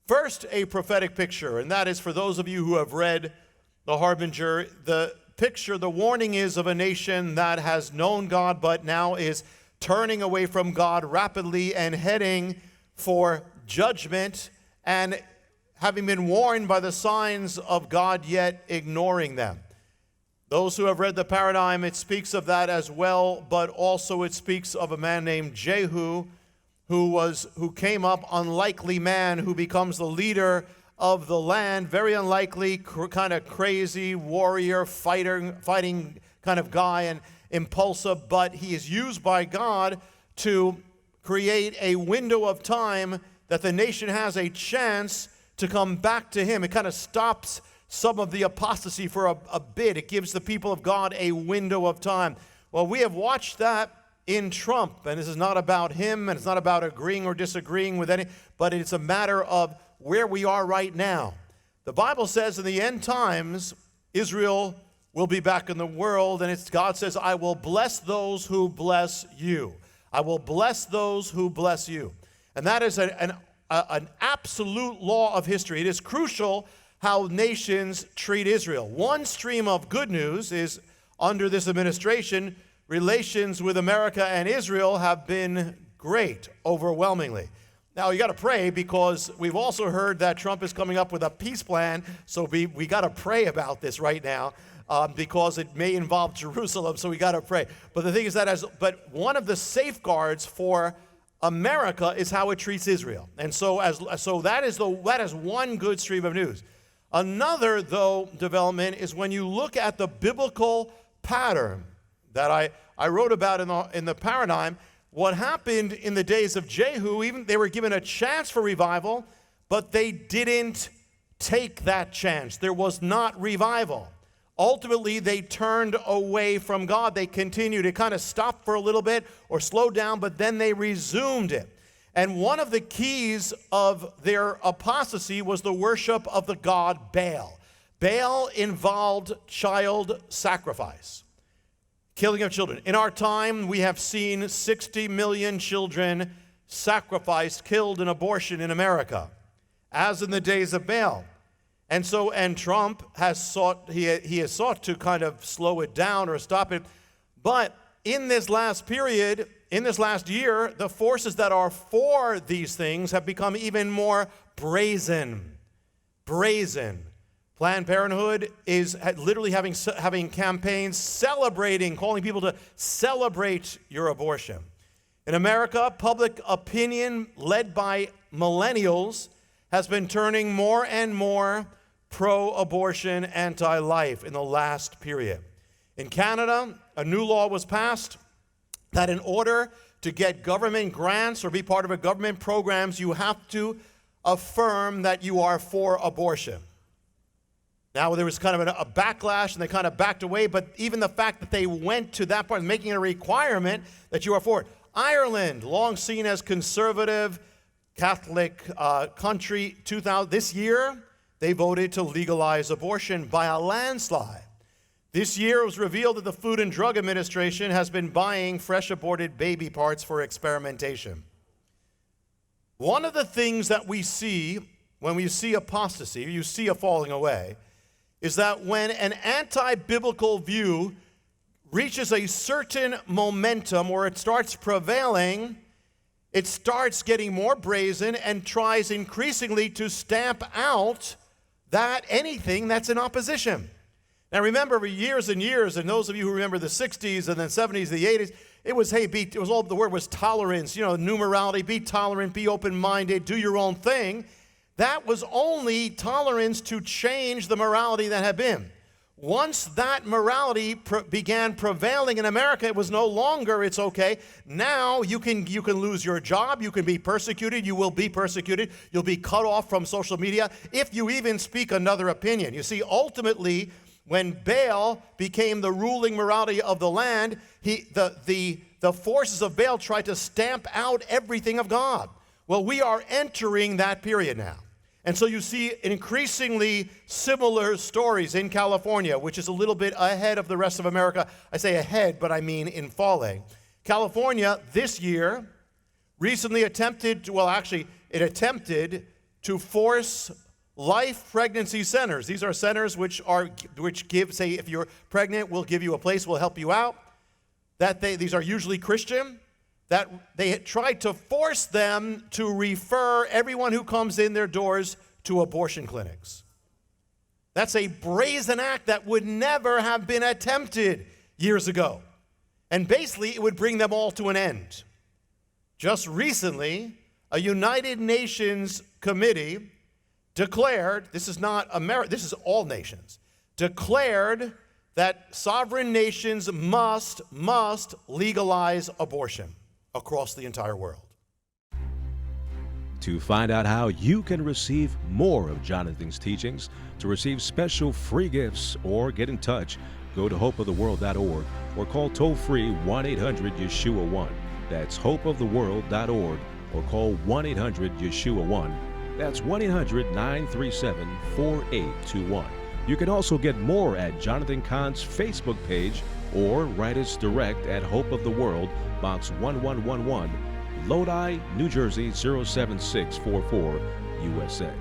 First, a prophetic picture, and that is for those of you who have read The Harbinger. The picture, the warning is of a nation that has known God but now is turning away from God rapidly and heading for judgment, and having been warned by the signs of God yet ignoring them. Those who have read the paradigm, it speaks of that as well, but also it speaks of a man named Jehu, who came up, unlikely man, who becomes the leader of the land, very unlikely, kind of crazy warrior, fighting kind of guy, and impulsive, but he is used by God to create a window of time that the nation has a chance to come back to him. It kind of stops some of the apostasy for a bit. It gives the people of God a window of time. Well, we have watched that in Trump, and this is not about him, and it's not about agreeing or disagreeing with any, but it's a matter of where we are right now. The Bible says in the end times, Israel will be back in the world, and God says, I will bless those who bless you. I will bless those who bless you. And that is an absolute law of history. It is crucial how nations treat Israel. One stream of good news is under this administration, relations with America and Israel have been great, overwhelmingly. Now, you got to pray, because we've also heard that Trump is coming up with a peace plan, so we got to pray about this right now, because it may involve Jerusalem, so we got to pray. But the thing is but one of the safeguards for America is how it treats Israel. And so that is one good stream of news. Another, though, development is when you look at the biblical pattern that I wrote about in the paradigm. What happened in the days of Jehu, even they were given a chance for revival, but they didn't take that chance. There was not revival. Ultimately, they turned away from God. They continued. It kind of stopped for a little bit or slowed down, but then they resumed it. And one of the keys of their apostasy was the worship of the god Baal. Baal involved child sacrifice, killing of children. In our time, we have seen 60 million children sacrificed, killed in abortion in America, as in the days of Baal. And Trump has sought to kind of slow it down or stop it. But in this last period, in this last year, the forces that are for these things have become even more brazen. Planned Parenthood is literally having campaigns celebrating, calling people to celebrate your abortion. In America, public opinion led by millennials has been turning more and more pro-abortion, anti-life in the last period. In Canada, a new law was passed that in order to get government grants or be part of a government programs, you have to affirm that you are for abortion. Now, there was kind of a backlash, and they kind of backed away, but even the fact that they went to that point, making it a requirement that you are for it. Ireland, long seen as conservative Catholic country, this year, they voted to legalize abortion by a landslide. This year, it was revealed that the Food and Drug Administration has been buying fresh aborted baby parts for experimentation. One of the things that we see when we see apostasy, you see a falling away, is that when an anti-biblical view reaches a certain momentum or it starts prevailing, it starts getting more brazen and tries increasingly to stamp out anything that's in opposition. Now remember, for years and years, and those of you who remember the 60s and then 70s, the 80s, the word was tolerance, new morality, be tolerant, be open-minded, do your own thing. That was only tolerance to change the morality that had been. Once that morality began prevailing in America, it was no longer, it's okay. Now you can lose your job, you can be persecuted, you will be persecuted, you'll be cut off from social media if you even speak another opinion. You see, ultimately, when Baal became the ruling morality of the land, the forces of Baal tried to stamp out everything of God. Well, we are entering that period now. And so you see increasingly similar stories in California, which is a little bit ahead of the rest of America. I say ahead, but I mean in falling. California this year recently attempted to force life pregnancy centers. These are centers which give, say, if you're pregnant, we'll give you a place, we'll help you out. These are usually Christian. That they tried to force them to refer everyone who comes in their doors to abortion clinics. That's a brazen act that would never have been attempted years ago. And basically, it would bring them all to an end. Just recently, a United Nations committee declared, this is not America, this is all nations, declared that sovereign nations must legalize abortion across the entire world. To find out how you can receive more of Jonathan's teachings, to receive special free gifts, or get in touch, go to hopeoftheworld.org or call toll-free 1-800-YESHUA-1. That's hopeoftheworld.org or call 1-800-YESHUA-1. That's 1-800-937-4821. You can also get more at Jonathan Cahn's Facebook page or write us direct at Hope of the World, Box 1111, Lodi, New Jersey 07644, USA.